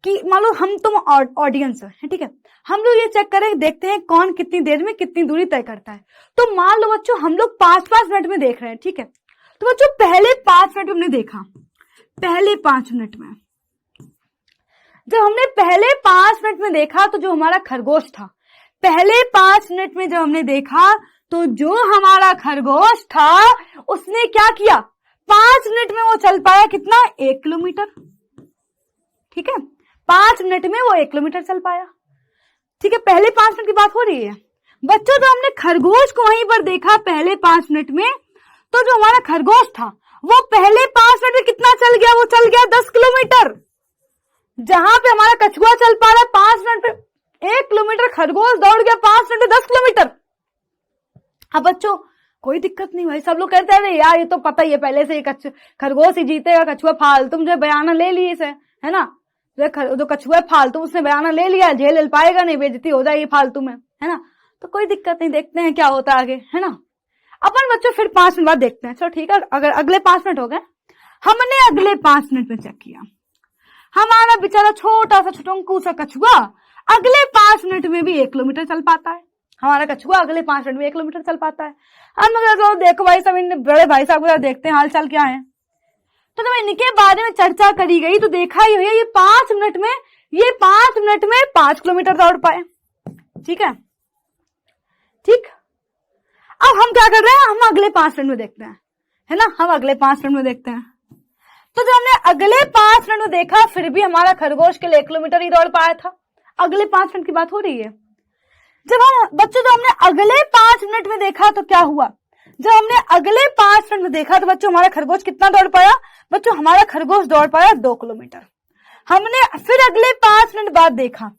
S1: कि मान लो हम तुम ऑडियंस है, ठीक है। हम लोग ये चेक करें, देखते हैं कौन कितनी देर में कितनी दूरी तय करता है। तो मान लो बच्चों हम लोग 5-5 मिनट में देख रहे हैं, ठीक है। तो बच्चों पहले 5 मिनट में हमने देखा, पहले 5 मिनट में जब हमने पहले 5 मिनट में देखा तो जो हमारा खरगोश था, पहले 5 मिनट में जब हमने देखा तो जो हमारा खरगोश था उसने क्या किया, 5 मिनट में वो चल पाया कितना, 1 किलोमीटर, ठीक है। 5 मिनट में वो 1 किलोमीटर चल पाया, ठीक है। पहले 5 मिनट की बात हो रही है बच्चों। तो हमने खरगोश को वहीं पर देखा पहले 5 मिनट में, तो जो हमारा खरगोश था वो पहले 5 मिनट में कितना चल गया, वो चल गया 10 किलोमीटर। जहां पे हमारा कछुआ चल पा रहा है 5 मिनट में 1 किलोमीटर, खरगोश दौड़ गया 5 मिनट में 10 किलोमीटर। अब बच्चों कोई दिक्कत नहीं भाई, सब लोग कहते हैं यार ये तो पता ही है पहले से, खरगोश ही जीतेगा, कछुआ फालतू जो बयाना ले लिए से, है ना। जो कछुआ फालतू उसने बयाना ले लिया, झेल पाएगा नहीं, बेइज्जती हो जाएगी फालतू में, है ना। तो कोई दिक्कत नहीं, देखते हैं क्या होता है आगे, है ना। अपन बच्चों फिर 5 मिनट बाद देखते हैं, चलो ठीक है। अगर अगले 5 मिनट हो गए, हमने अगले 5 मिनट में चेक किया, हमारा बेचारा छोटा सा छोटंकू सा कछुआ अगले 5 मिनट में भी 1 किलोमीटर चल पाता है। हमारा कछुआ अगले 5 मिनट में 1 किलोमीटर चल पाता है। हम देखो भाई सब इन बड़े भाई साहब को देखते हैं हाल चाल क्या है। तो जब इनके बारे में चर्चा करी गई तो देखा ही है ये 5 मिनट में 5 किलोमीटर दौड़ पाए, ठीक है, ठीक। अब हम क्या कर रहे हैं, हम अगले 5 मिनट में देखते हैं, है ना। हम अगले 5 मिनट में देखते हैं। तो जब हमने अगले 5 मिनट में देखा फिर भी हमारा खरगोश के लिए 1 किलोमीटर ही दौड़ पाया था। अगले 5 मिनट की बात हो रही है। जब हम बच्चों जब हमने अगले 5 मिनट में देखा तो क्या हुआ, जब हमने अगले 5 मिनट में देखा तो बच्चों हमारा खरगोश कितना दौड़ पाया, बच्चों हमारा खरगोश दौड़ पाया 2 किलोमीटर। हमने फिर अगले 5 मिनट बाद देखा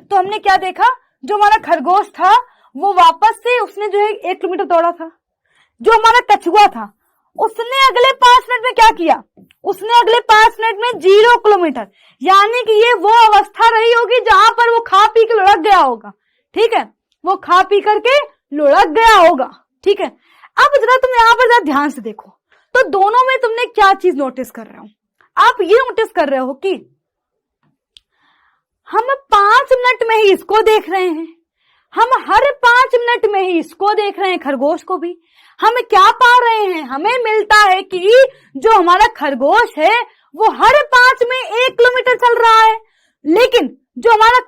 S1: तो हमने क्या देखा, जो हमारा खरगोश था वो वापस से उसने जो है 1 किलोमीटर दौड़ा था। जो हमारा कछुआ था उसने अगले 5 मिनट में क्या किया, उसने अगले 5 मिनट में 0 किलोमीटर, यानी कि ये वो अवस्था रही होगी जहां पर वो खा पी के लुढ़क गया होगा, ठीक है। वो खा पी करके लुढ़क गया होगा, ठीक है। अब जरा तुम यहाँ पर जरा ध्यान से देखो तो दोनों में तुमने क्या चीज नोटिस कर रहे हो, आप ये नोटिस कर रहे हो कि हम 5 मिनट में ही इसको देख रहे हैं, हम हर 5 मिनट में ही इसको देख रहे हैं, खरगोश को भी। हम क्या पा रहे हैं, हमें मिलता है कि जो हमारा खरगोश है वो हर 5 में 1 किलोमीटर चल रहा है, लेकिन जो हमारा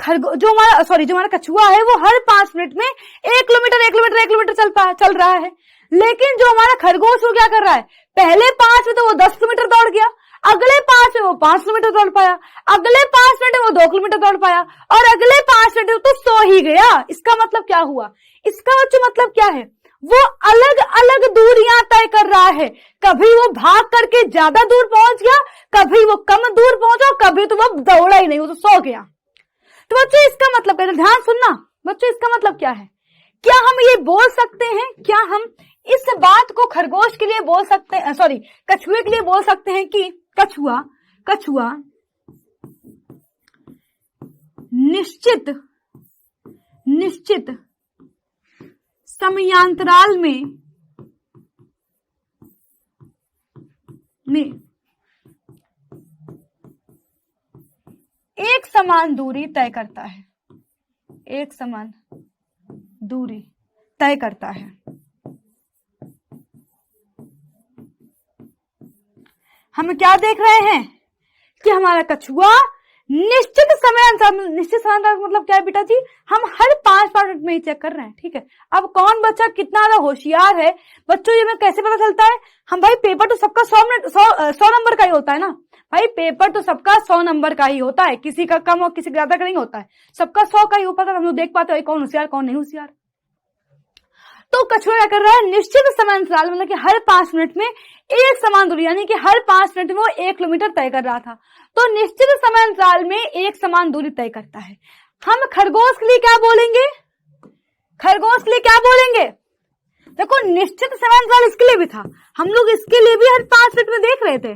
S1: कछुआ है वो हर 5 मिनट में 1 किलोमीटर चल रहा है। लेकिन जो हमारा खरगोश वो क्या कर रहा है, पहले 5 में तो वो 10 किलोमीटर दौड़ गया, अगले 5 में वो 5 किलोमीटर दौड़ पाया, अगले 5 मिनट में वो 2 किलोमीटर दौड़ पाया, और अगले 5 मिनट में तो सो ही गया। इसका मतलब क्या हुआ, इसका मतलब क्या है, वो अलग अलग दूरियां तय कर रहा है। कभी वो भाग करके ज्यादा दूर पहुंच गया, कभी वो कम दूर पहुंचा, कभी तो वो दौड़ा ही नहीं, वो तो सो गया। तो बच्चों इसका मतलब क्या है, ध्यान सुनना बच्चों, इसका मतलब क्या है, क्या हम ये बोल सकते हैं, क्या हम इस बात को खरगोश के लिए बोल सकते हैं, कछुए के लिए बोल सकते हैं कि कछुआ निश्चित समयांतराल में एक समान दूरी तय करता है, एक समान दूरी तय करता है। हम क्या देख रहे हैं कि हमारा कछुआ निश्चित समय मतलब क्या है बेटा जी, हम हर 5 मिनट में ही चेक कर रहे हैं। ठीक है, अब कौन बच्चा कितना ज्यादा होशियार है बच्चों, ये में कैसे पता चलता है, हम भाई पेपर तो सबका 100 नंबर का ही होता है ना भाई, पेपर तो सबका 100 नंबर का ही होता है, किसी का कम और किसी का ज्यादा का नहीं होता है, सबका 100 का ही ऊपर तक हम लोग देख पाते हैं कौन होशियार कौन नहीं होशियार। तो कछुआ क्या कर रहा है, निश्चित समय अंतराल मतलब कि हर 5 मिनट में एक समान दूरी, यानी कि हर 5 मिनट में वो 1 किलोमीटर तय कर रहा था। तो निश्चित समय अंतराल में एक समान दूरी तय करता है। हम खरगोश के लिए क्या बोलेंगे, खरगोश के लिए क्या बोलेंगे, देखो निश्चित समय अंतराल इसके लिए भी था, हम लोग इसके लिए भी हर 5 मिनट में देख रहे थे,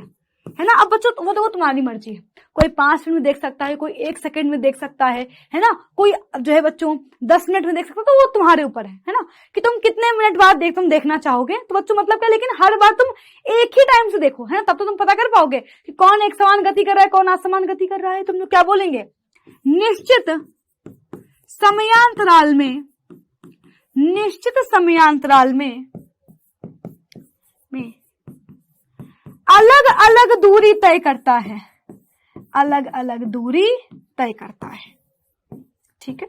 S1: है ना। अब बच्चों वो तो तुम्हारी मर्जी है, कोई 5 मिनट में देख सकता है, कोई 1 सेकंड में देख सकता है ना, कोई जो है बच्चों 10 मिनट में देख सकता है, तो वो तुम्हारे ऊपर है ना, कि तुम कितने मिनट बाद तुम देखना चाहोगे। तो बच्चों मतलब क्या, लेकिन हर बार तुम एक ही टाइम से देखो, है ना, तब तो तुम पता कर पाओगे कि कौन एक समान गति कर रहा है, कौन असमान गति कर रहा है। तुम लोग क्या बोलेंगे, निश्चित समयांतराल में अलग अलग दूरी तय करता है, अलग अलग दूरी तय करता है। ठीक है,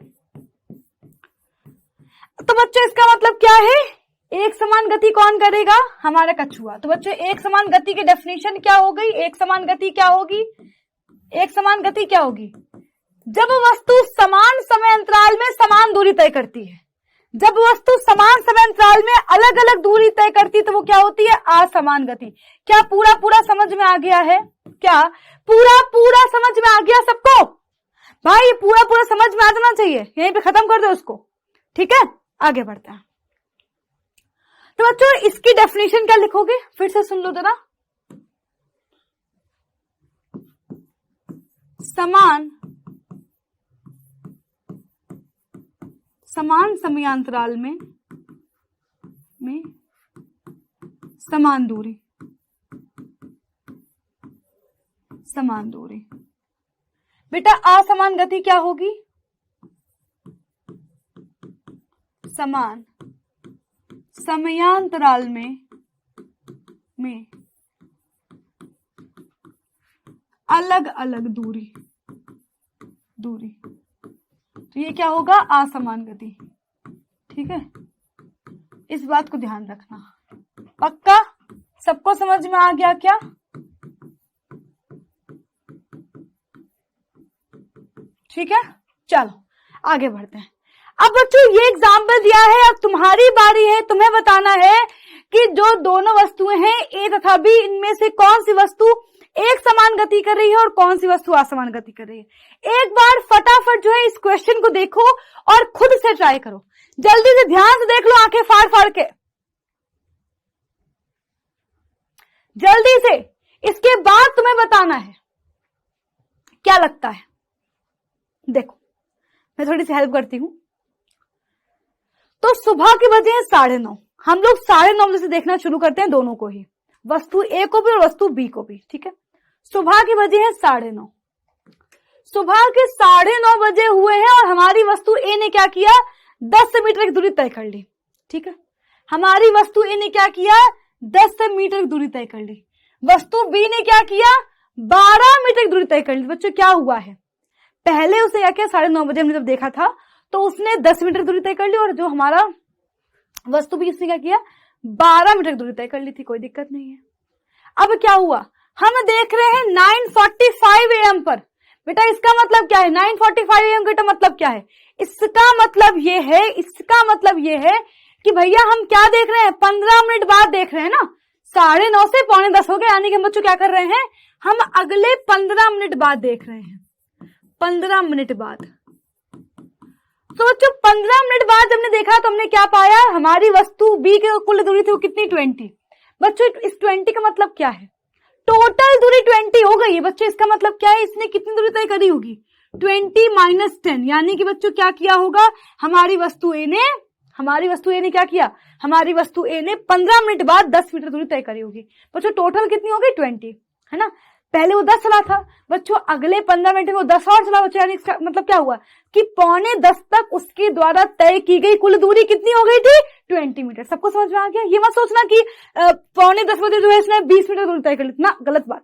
S1: तो बच्चों इसका मतलब क्या है, एक समान गति कौन करेगा, हमारा कछुआ। तो बच्चों एक समान गति की डेफिनेशन क्या हो गई, एक समान गति क्या होगी, एक समान गति क्या होगी, जब वस्तु समान समय अंतराल में समान दूरी तय करती है। जब वस्तु समान समय अंतराल में अलग अलग दूरी तय करती है तो वो क्या होती है, असमान गति। क्या पूरा समझ में आ गया है, क्या पूरा समझ में आ गया सबको, भाई पूरा समझ में आ जाना चाहिए, यहीं पे खत्म कर दो उसको। ठीक है, आगे बढ़ते हैं। तो बच्चों इसकी डेफिनेशन क्या लिखोगे, फिर से सुन लो जरा, समान समयांतराल में समान दूरी, बेटा असमान गति क्या होगी, समान समयांतराल में अलग अलग दूरी, तो ये क्या होगा, असमान गति। ठीक है, इस बात को ध्यान रखना। पक्का सबको समझ में आ गया क्या, ठीक है, चलो आगे बढ़ते हैं। अब बच्चों ये एग्जाम्पल दिया है, अब तुम्हारी बारी है, तुम्हें बताना है कि जो दोनों वस्तुएं हैं ए तथा बी, इनमें से कौन सी वस्तु एक समान गति कर रही है और कौन सी वस्तु असमान गति कर रही है। एक बार फटाफट जो है इस क्वेश्चन को देखो और खुद से ट्राई करो, जल्दी से ध्यान से देख लो, आंखें फाड़ के जल्दी से। इसके बाद तुम्हें बताना है क्या लगता है। देखो मैं थोड़ी सी हेल्प करती हूं। तो सुबह के बजे हैं 9:30, हम लोग 9:30 बजे से देखना शुरू करते हैं दोनों को ही, वस्तु ए को भी और वस्तु बी को भी। ठीक है, सुबह के बजे हैं 9:30, सुबह के 9:30 बजे हुए हैं और हमारी वस्तु ए ने क्या किया, 10 मीटर की दूरी तय कर ली। ठीक है, हमारी वस्तु ए ने क्या किया, 10 मीटर की दूरी तय कर ली। वस्तु बी ने क्या किया, 12 मीटर की दूरी तय कर ली। बच्चों क्या हुआ है, पहले उसने क्या किया, 9:30 बजे हमने जब देखा था तो उसने 10 मीटर दूरी तय कर ली, और जो हमारा वस्तु भी उसने क्या किया, 12 मीटर दूरी तय कर ली थी, कोई दिक्कत नहीं है। अब क्या हुआ, हम देख रहे हैं 9:45 AM पर। बेटा इसका मतलब क्या है, 9:45 AM का मतलब क्या है, इसका मतलब ये है कि भैया हम क्या देख रहे हैं, 15 मिनट बाद देख रहे हैं ना, 9:30 से 9:45 हो गए, यानी कि हम बच्चों क्या कर रहे हैं, हम अगले 15 मिनट बाद देख रहे हैं, 15 मिनट बाद। तो बच्चों 15 मिनट बाद हमने देखा तो हमने क्या पाया, हमारी वस्तु बी की कुल दूरी थी वो कितनी, 20। बच्चों इस 20 का मतलब क्या है, टोटल दूरी 20 हो गई है। बच्चों इसका मतलब क्या है, इसने कितनी दूरी तय करी होगी, 20 - 10, यानी कि बच्चों क्या किया होगा, हमारी वस्तु ए ने क्या किया, हमारी वस्तु ए ने 15 मिनट बाद 10 मीटर दूरी तय करी होगी। बच्चों टोटल कितनी हो गई, 20, है ना। पहले वो 10 चला था बच्चों, अगले 15 मिनट में वो 10 और चला बच्चों, यानी इसका मतलब क्या हुआ कि 9:45 तक उसके द्वारा तय की गई कुल दूरी कितनी हो गई थी, 20 मीटर। सबको समझ में आ गया। ये मत सोचना कि 9:45 बजे जो है इसने 20 मीटर दूरी तय कर ली ना, गलत बात।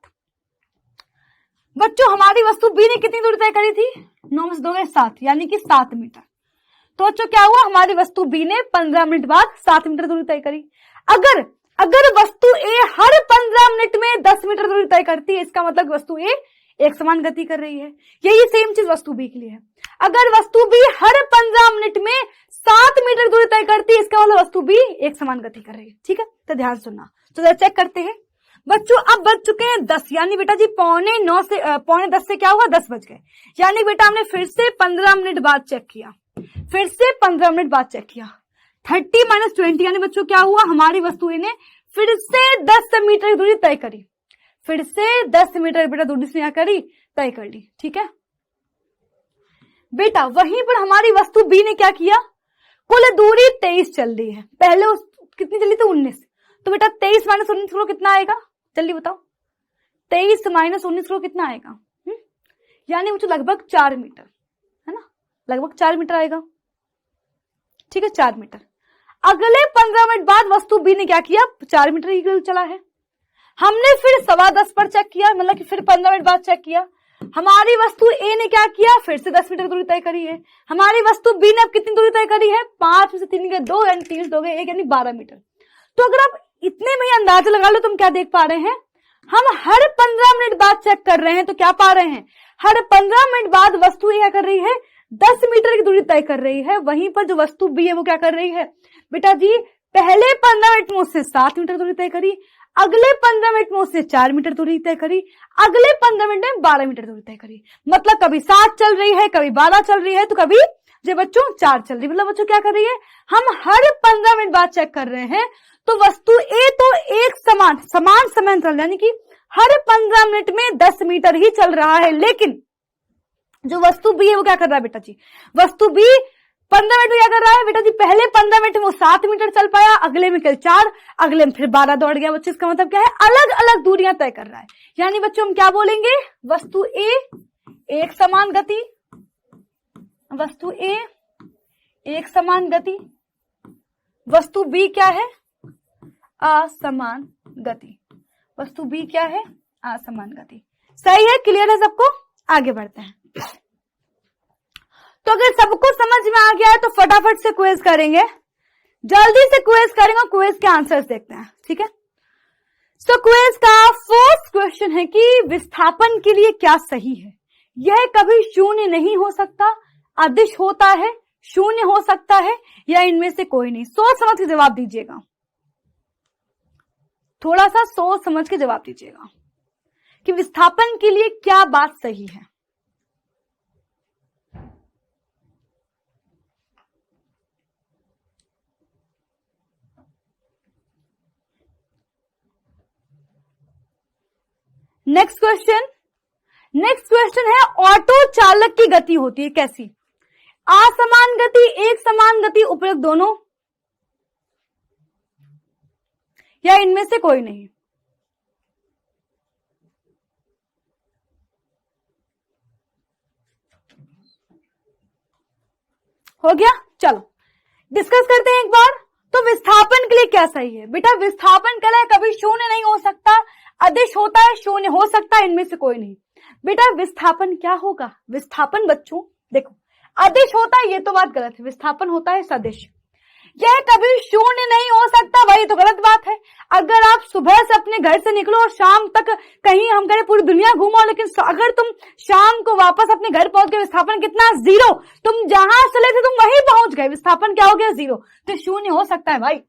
S1: बच्चों हमारी वस्तु बी ने कितनी दूरी तय करी थी, 9 में 2 गए 7, यानी कि 7 मीटर। तो बच्चों क्या हुआ, हमारी वस्तु बी ने 15 मिनट बाद 7 मीटर दूरी तय करी। अगर वस्तु ए हर 15 मिनट में 10 मीटर दूरी तय करती है, इसका मतलब वस्तु ए एक समान गति कर रही है। यही सेम चीज वस्तु बी के लिए है। अगर वस्तु बी हर 15 मिनट में 7 मीटर दूरी तय करती है, इसका मतलब वस्तु बी एक समान गति कर रही है। ठीक है, तो ध्यान सुनना। तो जरा चेक करते हैं बच्चों, अब बज चुके हैं 10, यानी बेटा जी 9:45 से क्या हुआ, 10 बज गए, यानी बेटा हमने फिर से 15 मिनट बाद चेक किया, 30 - 20, यानी बच्चों क्या हुआ, हमारी वस्तु ने फिर से 10 मीटर दूरी तय करी, फिर से 10 मीटर बेटा दूरी से क्या करी, तय कर ली। ठीक है बेटा, वहीं पर हमारी वस्तु बी ने क्या किया, कुल दूरी 23 चल रही है, पहले कितनी चली थी, 19। तो बेटा 23 - 19 करो कितना आएगा, जल्दी बताओ, 23 - 19 करो कितना आएगा, यानी मुझे लगभग 4 मीटर, है ना, लगभग 4 मीटर आएगा। ठीक है, 4 मीटर। अगले 15 मिनट बाद वस्तु बी ने क्या किया, 4 मीटर ही चला है। हमने फिर 10:15 पर चेक किया, मतलब कि फिर 15 मिनट बाद चेक किया, हमारी वस्तु ए ने क्या किया, फिर से 10 मीटर दूरी तय करी है। हमारी वस्तु बी ने अब कितनी दूरी तय करी है, 5 में से 3 गए 2, यानी 3 2 गए 1, यानी 12 मीटर। तो अगर आप इतने में ही अंदाजा लगा लो, तुम क्या देख पा रहे हैं, हम हर 15 मिनट बाद चेक कर रहे हैं, तो क्या पा रहे हैं, हर 15 मिनट बाद वस्तु क्या कर रही है, 10 मीटर की दूरी तय कर रही है। वहीं पर जो वस्तु बी है वो क्या कर रही है, बेटा जी पहले 15 मिनट में उससे 7 मीटर दूरी तय करी, अगले 15 मिनट में उससे 4 मीटर दूरी तय करी, अगले 15 मिनट में 12 मीटर दूरी तय करी। मतलब कभी 7 चल रही है, कभी 12 चल रही है, तो कभी जो बच्चों 4 चल रही है। मतलब बच्चों क्या कर रही है, हम हर 15 मिनट बाद चेक कर रहे हैं, तो वस्तु ए तो एक समान समय, यानी कि हर 15 मिनट में 10 मीटर ही चल रहा है, लेकिन जो वस्तु बी है वो क्या कर रहा है बेटा जी, वस्तु बी 15 मिनट में क्या कर रहा है बेटा जी, पहले 15 मिनट में वो 7 मीटर चल पाया, अगले में 4, अगले में फिर 12 दौड़ गया। बच्चों इसका मतलब क्या है, अलग अलग दूरियां तय कर रहा है। यानी बच्चों हम क्या बोलेंगे, वस्तु ए एक समान गति, वस्तु ए एक समान गति, वस्तु बी क्या है, असमान गति, वस्तु बी क्या है, असमान गति। सही है, क्लियर है सबको, आगे बढ़ते हैं। तो अगर सबको समझ में आ गया है तो फटाफट से क्विज करेंगे, जल्दी से क्विज करेंगे, क्विज के आंसर्स देखते हैं। ठीक है, सो क्विज का फर्स्ट क्वेश्चन है कि विस्थापन के लिए क्या सही है, यह कभी शून्य नहीं हो सकता, अदिश होता है, शून्य हो सकता है, या इनमें से कोई नहीं। सोच समझ के जवाब दीजिएगा, थोड़ा सा सोच समझ के जवाब दीजिएगा कि विस्थापन के लिए क्या बात सही है। नेक्स्ट क्वेश्चन है, ऑटो चालक की गति होती है कैसी, असमान गति, एक समान गति, उपयुक्त दोनों, या इनमें से कोई नहीं। हो गया, चलो डिस्कस करते हैं एक बार। तो विस्थापन के लिए क्या सही है बेटा, विस्थापन के लिए कभी शून्य नहीं हो सकता, अदिश होता है, शून्य हो सकता है, इनमें से कोई नहीं। बेटा विस्थापन क्या होगा? विस्थापन बच्चों देखो अदिश होता है, ये तो बात गलत है। विस्थापन होता है सदिश। यह कभी शून्य नहीं हो सकता, वही तो गलत बात है। अगर आप सुबह से अपने घर से निकलो और शाम तक कहीं हम करें पूरी दुनिया घूमो, लेकिन अगर तुम शाम को वापस अपने घर पहुंच गए, विस्थापन कितना? जीरो। तुम जहां चले थे तुम वहीं पहुंच गए, विस्थापन क्या हो गया? जीरो। तो शून्य हो सकता है भाई।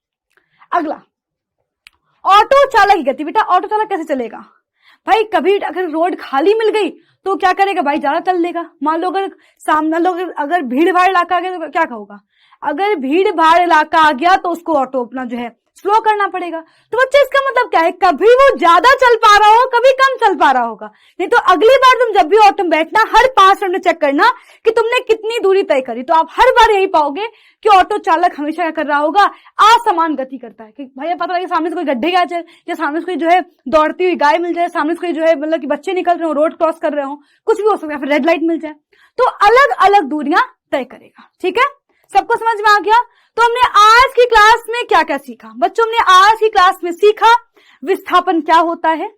S1: अगला, ऑटो चालक की गति। बेटा ऑटो चालक कैसे चलेगा भाई? कभी अगर रोड खाली मिल गई तो क्या करेगा भाई? ज्यादा चल लेगा। मान लो अगर सामने लोग अगर भीड़ भाड़ इलाका आ गया तो क्या होगा? अगर भीड़ भाड़ इलाका आ गया तो उसको ऑटो अपना जो है स्लो करना पड़ेगा। तो बच्चे इसका मतलब क्या है? कभी वो ज्यादा चल पा रहा हो, कभी कम चल पा रहा होगा। नहीं तो अगली बार तुम जब भी ऑटो में बैठना, हर 5 मिनट में चेक करना कि तुमने कितनी दूरी तय करी। तो आप हर बार यही पाओगे कि ऑटो चालक हमेशा क्या कर रहा होगा? असमान गति करता है। कि भैया पता लगे सामने से कोई गड्ढे आ जाए, या सामने से कोई जो है दौड़ती हुई गाय मिल जाए, सामने से कोई जो है मतलब कि बच्चे निकल रहे हो, रोड क्रॉस कर रहे हो, कुछ भी हो सकता है, फिर रेड लाइट मिल जाए। तो अलग अलग दूरियां तय करेगा। ठीक है, सबको समझ में आ गया? तो हमने आज की क्लास में क्या क्या सीखा बच्चों? हमने आज की क्लास में सीखा विस्थापन क्या होता है,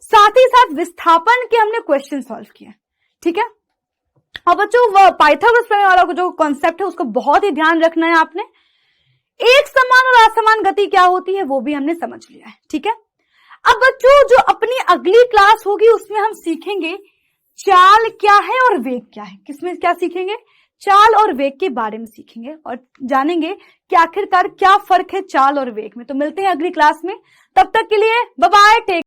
S1: साथ ही साथ विस्थापन के हमने क्वेश्चन सॉल्व किए। ठीक है, और बच्चों पाइथागोरस प्रमेय वाला जो कॉन्सेप्ट है उसको बहुत ही ध्यान रखना है आपने। एक समान और असमान गति क्या होती है वो भी हमने समझ लिया है। ठीक है, अब बच्चों जो अपनी अगली क्लास होगी उसमें हम सीखेंगे चाल क्या है और वेग क्या है। किसमें क्या सीखेंगे? चाल और वेग के बारे में सीखेंगे और जानेंगे कि आखिरकार क्या फर्क है चाल और वेग में। तो मिलते हैं अगली क्लास में, तब तक के लिए बाय बाय, टेक